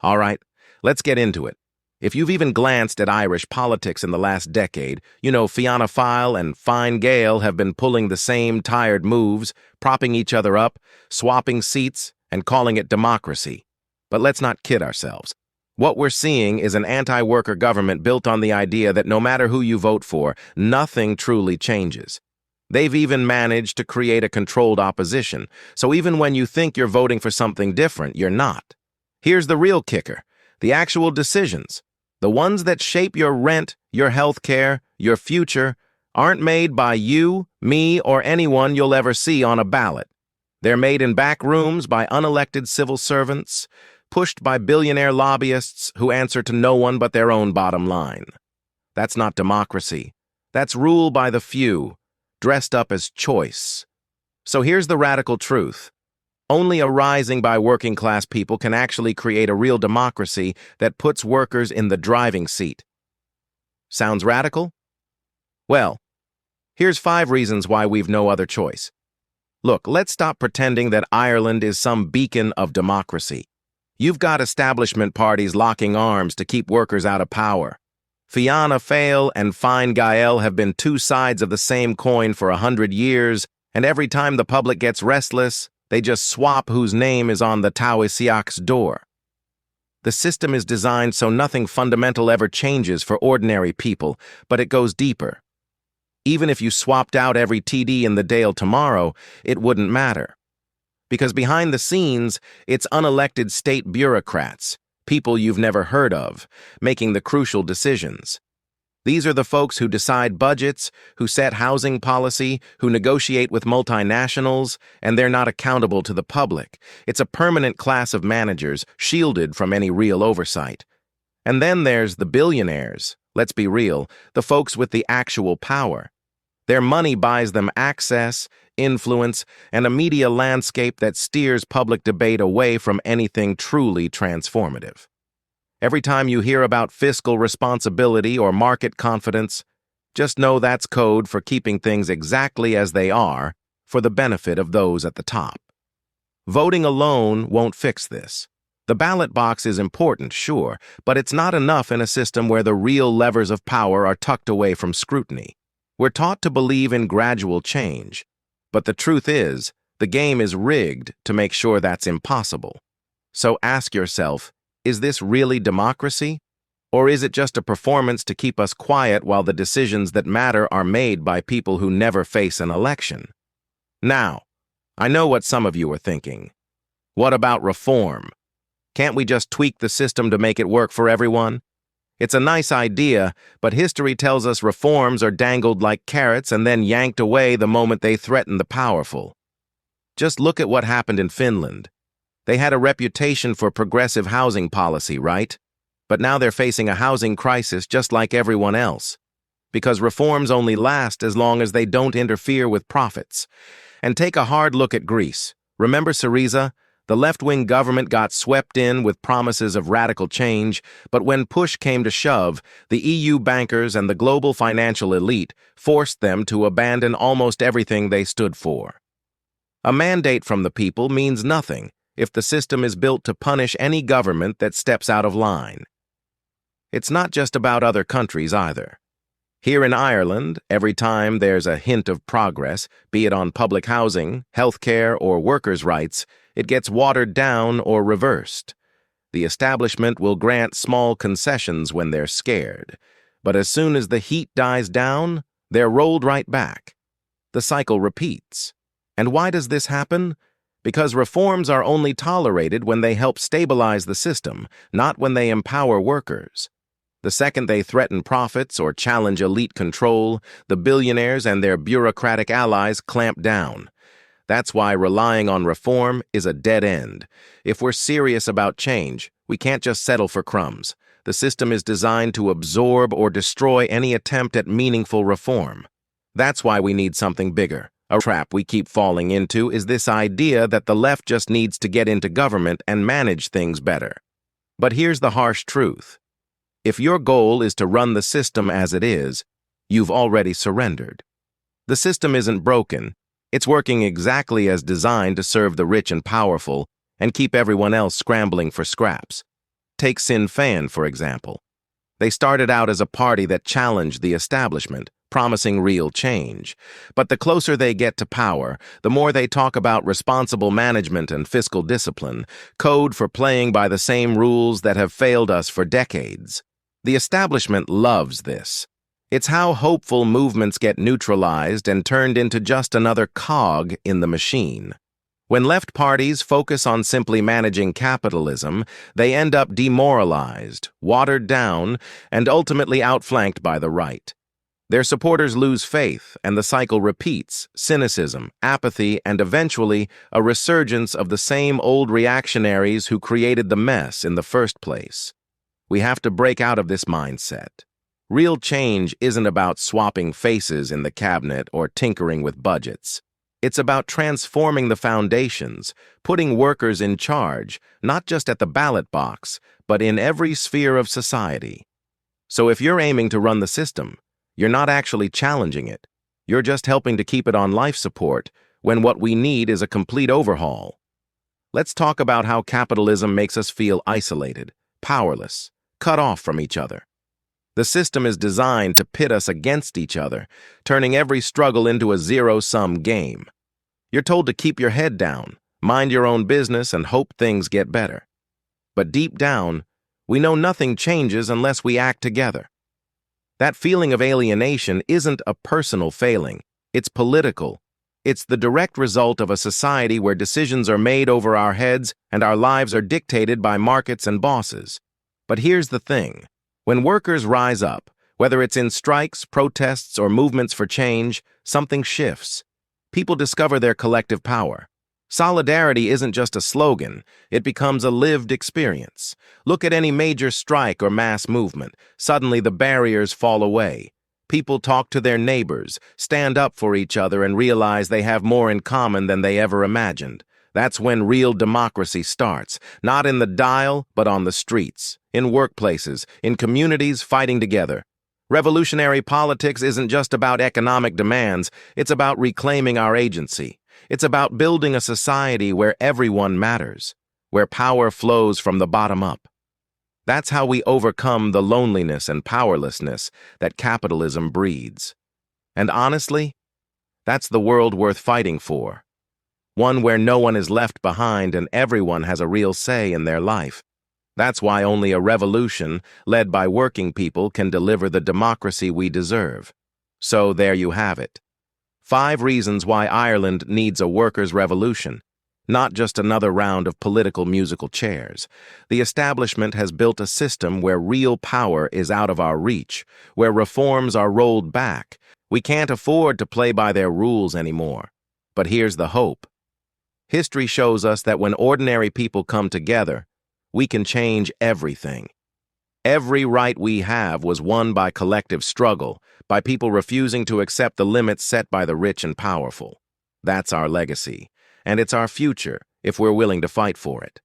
All right, let's get into it. If you've even glanced at Irish politics in the last decade, you know Fianna Fáil and Fine Gael have been pulling the same tired moves, propping each other up, swapping seats, and calling it democracy. But let's not kid ourselves. What we're seeing is an anti-worker government built on the idea that no matter who you vote for, nothing truly changes. They've even managed to create a controlled opposition, so even when you think you're voting for something different, you're not. Here's the real kicker: the actual decisions, the ones that shape your rent, your health care, your future, aren't made by you, me, or anyone you'll ever see on a ballot. They're made in back rooms by unelected civil servants, pushed by billionaire lobbyists who answer to no one but their own bottom line. That's not democracy. That's rule by the few, dressed up as choice. So here's the radical truth. Only a rising by working-class people can actually create a real democracy that puts workers in the driving seat. Sounds radical? Well, here's 5 reasons why we've no other choice. Look, let's stop pretending that Ireland is some beacon of democracy. You've got establishment parties locking arms to keep workers out of power. Fianna Fáil and Fine Gael have been 2 sides of the same coin for 100 years, and every time the public gets restless, they just swap whose name is on the Taoiseach's door. The system is designed so nothing fundamental ever changes for ordinary people, but it goes deeper. Even if you swapped out every TD in the Dáil tomorrow, it wouldn't matter. Because behind the scenes, it's unelected state bureaucrats, people you've never heard of, making the crucial decisions. These are the folks who decide budgets, who set housing policy, who negotiate with multinationals, and they're not accountable to the public. It's a permanent class of managers, shielded from any real oversight. And then there's the billionaires, let's be real, the folks with the actual power. Their money buys them access, influence, and a media landscape that steers public debate away from anything truly transformative. Every time you hear about fiscal responsibility or market confidence, just know that's code for keeping things exactly as they are for the benefit of those at the top. Voting alone won't fix this. The ballot box is important, sure, but it's not enough in a system where the real levers of power are tucked away from scrutiny. We're taught to believe in gradual change, but the truth is, the game is rigged to make sure that's impossible. So ask yourself, is this really democracy? Or is it just a performance to keep us quiet while the decisions that matter are made by people who never face an election? Now, I know what some of you are thinking. What about reform? Can't we just tweak the system to make it work for everyone? It's a nice idea, but history tells us reforms are dangled like carrots and then yanked away the moment they threaten the powerful. Just look at what happened in Finland. They had a reputation for progressive housing policy, right? But now they're facing a housing crisis just like everyone else. Because reforms only last as long as they don't interfere with profits. And take a hard look at Greece. Remember Syriza? The left-wing government got swept in with promises of radical change, but when push came to shove, the EU bankers and the global financial elite forced them to abandon almost everything they stood for. A mandate from the people means nothing if the system is built to punish any government that steps out of line. It's not just about other countries either. Here in Ireland, every time there's a hint of progress, be it on public housing, healthcare, or workers' rights, it gets watered down or reversed. The establishment will grant small concessions when they're scared, but as soon as the heat dies down, they're rolled right back. The cycle repeats. And why does this happen? Because reforms are only tolerated when they help stabilize the system, not when they empower workers. The second they threaten profits or challenge elite control, the billionaires and their bureaucratic allies clamp down. That's why relying on reform is a dead end. If we're serious about change, we can't just settle for crumbs. The system is designed to absorb or destroy any attempt at meaningful reform. That's why we need something bigger. A trap we keep falling into is this idea that the left just needs to get into government and manage things better. But here's the harsh truth. If your goal is to run the system as it is, you've already surrendered. The system isn't broken. It's working exactly as designed to serve the rich and powerful and keep everyone else scrambling for scraps. Take Sinn Féin, for example. They started out as a party that challenged the establishment, promising real change. But the closer they get to power, the more they talk about responsible management and fiscal discipline, code for playing by the same rules that have failed us for decades. The establishment loves this. It's how hopeful movements get neutralized and turned into just another cog in the machine. When left parties focus on simply managing capitalism, they end up demoralized, watered down, and ultimately outflanked by the right. Their supporters lose faith, and the cycle repeats: cynicism, apathy, and eventually a resurgence of the same old reactionaries who created the mess in the first place. We have to break out of this mindset. Real change isn't about swapping faces in the cabinet or tinkering with budgets. It's about transforming the foundations, putting workers in charge, not just at the ballot box, but in every sphere of society. So if you're aiming to run the system, you're not actually challenging it. You're just helping to keep it on life support, when what we need is a complete overhaul. Let's talk about how capitalism makes us feel isolated, powerless, cut off from each other. The system is designed to pit us against each other, turning every struggle into a zero-sum game. You're told to keep your head down, mind your own business, and hope things get better. But deep down, we know nothing changes unless we act together. That feeling of alienation isn't a personal failing, it's political. It's the direct result of a society where decisions are made over our heads and our lives are dictated by markets and bosses. But here's the thing. When workers rise up, whether it's in strikes, protests, or movements for change, something shifts. People discover their collective power. Solidarity isn't just a slogan, it becomes a lived experience. Look at any major strike or mass movement. Suddenly the barriers fall away. People talk to their neighbors, stand up for each other, and realize they have more in common than they ever imagined. That's when real democracy starts, not in the dial, but on the streets, in workplaces, in communities fighting together. Revolutionary politics isn't just about economic demands, it's about reclaiming our agency. It's about building a society where everyone matters, where power flows from the bottom up. That's how we overcome the loneliness and powerlessness that capitalism breeds. And honestly, that's the world worth fighting for. One where no one is left behind and everyone has a real say in their life. That's why only a revolution, led by working people, can deliver the democracy we deserve. So there you have it. 5 reasons why Ireland needs a workers' revolution, not just another round of political musical chairs. The establishment has built a system where real power is out of our reach, where reforms are rolled back. We can't afford to play by their rules anymore. But here's the hope. History shows us that when ordinary people come together, we can change everything. Every right we have was won by collective struggle, by people refusing to accept the limits set by the rich and powerful. That's our legacy, and it's our future if we're willing to fight for it.